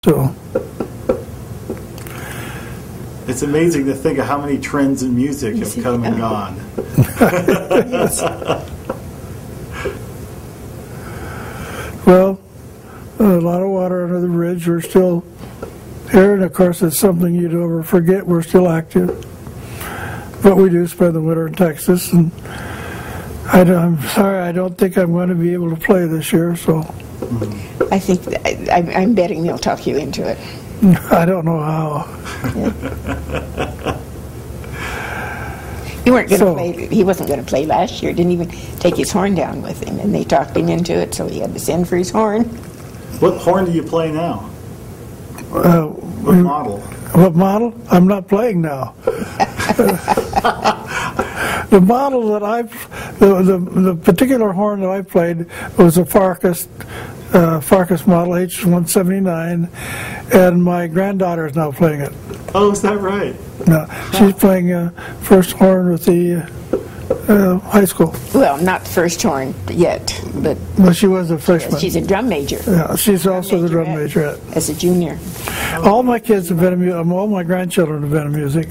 So it's amazing to think of how many trends in music have come and gone. Well, a lot of water under the bridge. We're still here, and of course it's something you'd never forget. We're still active. But we do spend the winter in Texas, and I'm sorry, I don't think I'm going to be able to play this year, so. I think, I'm betting they'll talk you into it. I don't know how. Yeah. You weren't going to play, he wasn't going to play last year, didn't even take his horn down with him, and they talked him into it, so he had to send for his horn. What horn do you play now? What model? What model? I'm not playing now. The model that the particular horn that I played was a Farkas model H179, and my granddaughter is now playing it. Oh, is that right? No, she's playing first horn with the high school. Well, not the first horn yet, but well, she was a freshman. She's a drum major. Yeah, she's also the drum major as a junior. All my kids have been in music. All my grandchildren have been in music.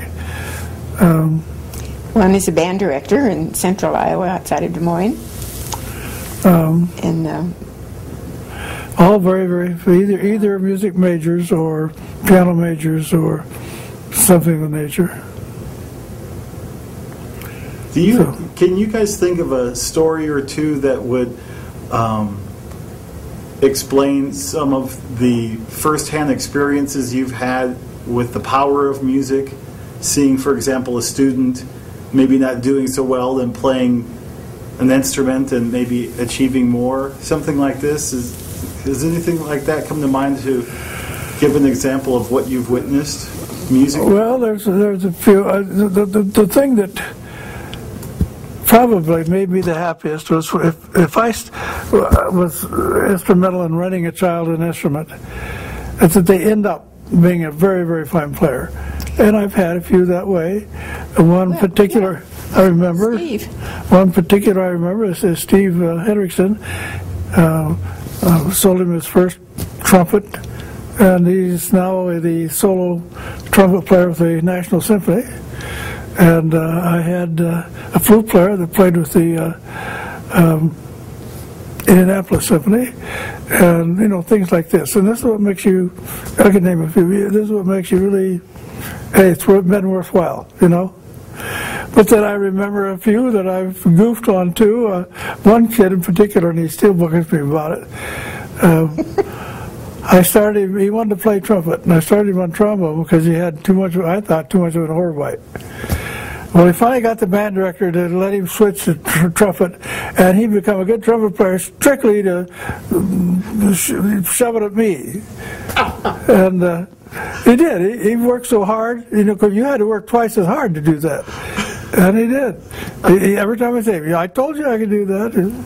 One is a band director in central Iowa, outside of Des Moines. All very, very either music majors or piano majors or something of the nature. Can you guys think of a story or two that would explain some of the first-hand experiences you've had with the power of music? Seeing, for example, a student maybe not doing so well and playing an instrument and maybe achieving more, something like this. Does anything like that come to mind to give an example of what you've witnessed musically? Well, there's a few. The thing that probably made me the happiest was if I was instrumental in running a child an instrument, it's that they end up being a very, very fine player. And I've had a few that way. One particular I remember is Steve Hendrickson. Sold him his first trumpet, and he's now the solo trumpet player with the National Symphony. And I had a flute player that played with the Indianapolis Symphony, and things like this. And this is what makes you, I can name a few, this is what makes you really, hey, it's been worthwhile, But then I remember a few that I've goofed on too. One kid in particular, and he still bookings me about it. He wanted to play trumpet, and I started him on trombone because he had too much of an overbite. Well, he finally got the band director to let him switch to trumpet, and he became a good trumpet player strictly to shove it at me. And he did. He worked so hard, because you had to work twice as hard to do that. And he did. Every time I say, I told you I could do that. And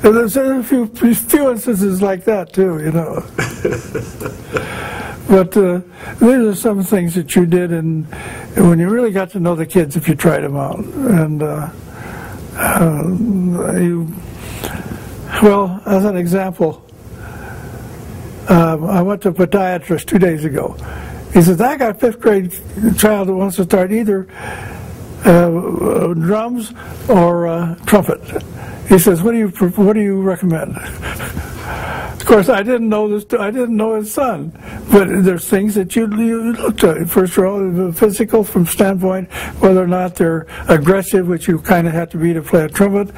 there's a few instances like that, too, But these are some things that you did when you really got to know the kids if you tried them out. And, well, as an example, I went to a podiatrist 2 days ago. He says, I got a fifth grade child that wants to start either drums or trumpet. He says, what do you recommend? Of course, I didn't know his son, but there's things that you looked at. First of all, the physical from standpoint, whether or not they're aggressive, which you kind of have to be to play a trumpet,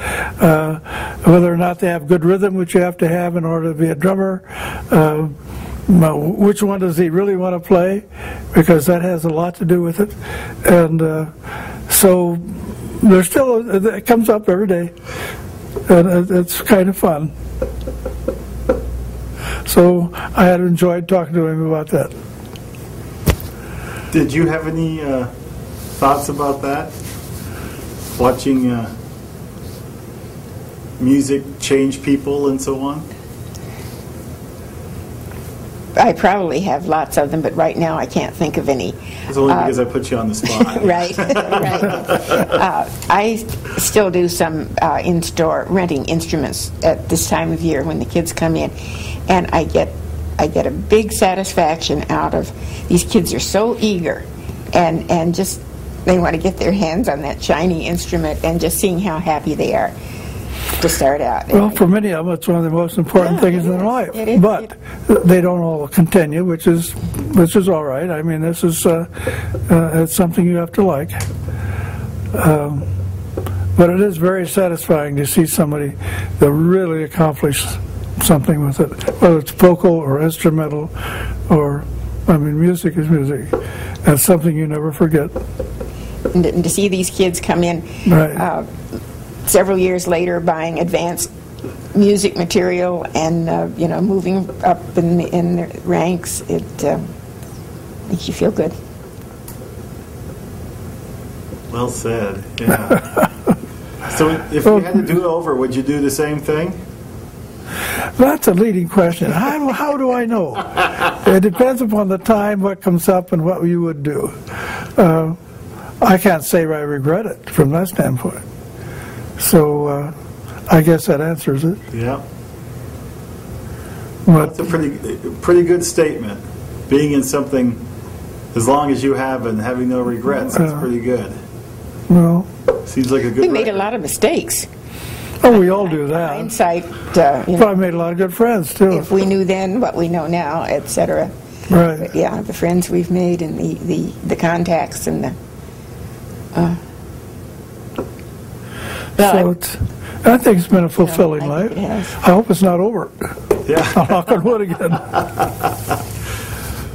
whether or not they have good rhythm, which you have to have in order to be a drummer. Which one does he really want to play? Because that has a lot to do with it. And so there's still, it comes up every day. And it's kind of fun. So I had enjoyed talking to him about that. Did you have any thoughts about that? Watching music change people and so on? I probably have lots of them, but right now I can't think of any. It's only because I put you on the spot. Right, right. I still do some in-store renting instruments at this time of year when the kids come in, and I get I get a big satisfaction out of these kids are so eager and just they want to get their hands on that shiny instrument, and just seeing how happy they are to start out. Well, for many of them, it's one of the most important things in their life. But they don't all continue, which is all right. I mean, this is it's something you have to like. But it is very satisfying to see somebody that really accomplished something with it, whether it's vocal or instrumental, or I mean, music is music. That's something you never forget. And to see these kids come in. Right. Several years later, buying advanced music material and moving up in the ranks, it makes you feel good. Well said. Yeah. So, if you had to do it over, would you do the same thing? That's a leading question. How do I know? It depends upon the time, what comes up, and what you would do. I can't say I regret it from that standpoint. So I guess that answers it. Yeah. But, that's a pretty good statement. Being in something as long as you have and having no regrets, that's pretty good. Well, seems like a good. We made a lot of mistakes. Oh, we all do that. Hindsight, Probably made a lot of good friends too. If we knew then what we know now, etc. Right. But yeah, the friends we've made and the contacts and the. So I think it's been a fulfilling life. It has. I hope it's not over. Yeah. I'll knock on wood again.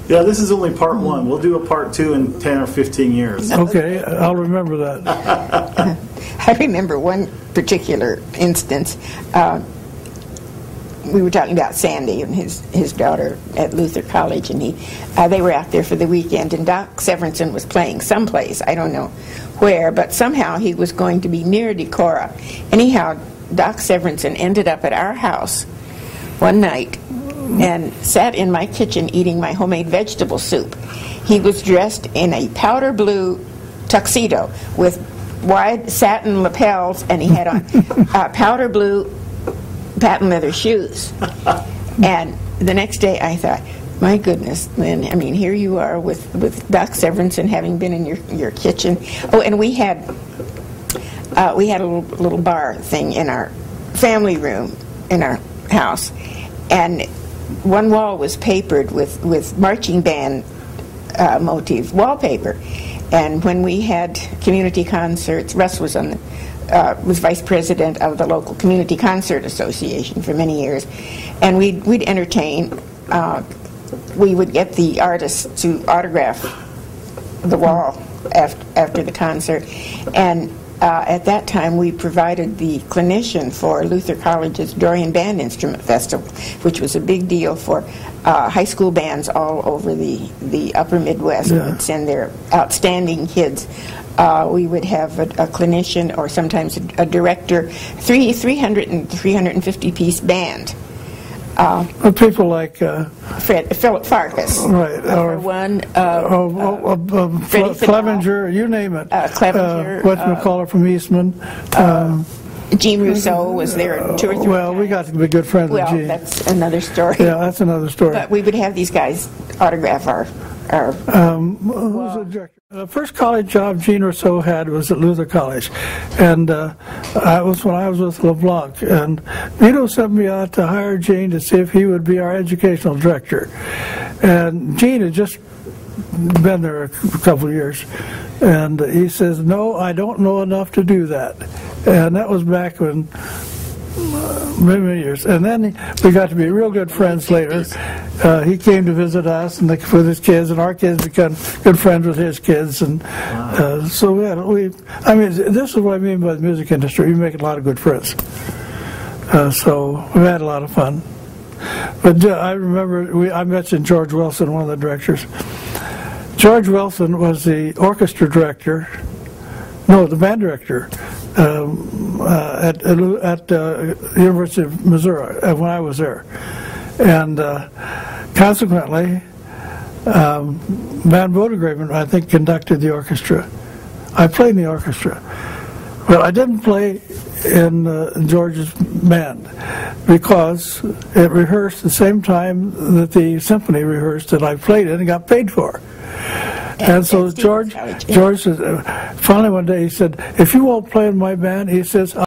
Yeah, this is only part one. We'll do a part two in 10 or 15 years. Okay, I'll remember that. I remember one particular instance. We were talking about Sandy and his daughter at Luther College, and they were out there for the weekend, and Doc Severinsen was playing someplace, I don't know where, but somehow he was going to be near Decorah. Anyhow, Doc Severinsen ended up at our house one night and sat in my kitchen eating my homemade vegetable soup. He was dressed in a powder blue tuxedo with wide satin lapels, and he had on powder blue patent leather shoes. And the next day I thought, my goodness, Lynn, I mean, here you are with Doc Severinsen having been in your kitchen. Oh, and we had a little bar thing in our family room in our house, and one wall was papered with marching band motif wallpaper. And when we had community concerts, Russ was was vice president of the local community concert association for many years, and we'd entertain. We would get the artists to autograph the wall after the concert, and at that time we provided the clinician for Luther College's Dorian Band Instrument Festival, which was a big deal for high school bands all over the upper Midwest. Yeah. Would send their outstanding kids. We would have a clinician or sometimes a director, 300 and 350 piece band. People like Philip Farkas, right, or one. Clevenger, you name it. Clevenger. Whatchamacallit from Eastman. Gene Russel was there 2 or 3 Well, times. we got to be good friends with Gene. That's another story. Yeah, that's another story. But we would have these guys autograph our who's the director? The first college job Gene Russel had was at Luther College, and I was when I was with LeBlanc, and Vito sent me out to hire Gene to see if he would be our educational director. And Gene had just been there a couple of years, and he says, "No, I don't know enough to do that." And that was back when many years. And then we got to be real good friends later. He came to visit us and with his kids, and our kids become good friends with his kids. And so I mean, this is what I mean by the music industry. We make a lot of good friends. So we've had a lot of fun. But I remember, I mentioned George Wilson, one of the directors. George Wilson was the orchestra director, no, the band director, at University of Missouri when I was there. And consequently, Van Bodegreven, I think, conducted the orchestra. I played in the orchestra. Well, I didn't play in George's band because it rehearsed the same time that the symphony rehearsed that I played in and got paid for. And so George said, finally one day he said, if you won't play in my band, he says,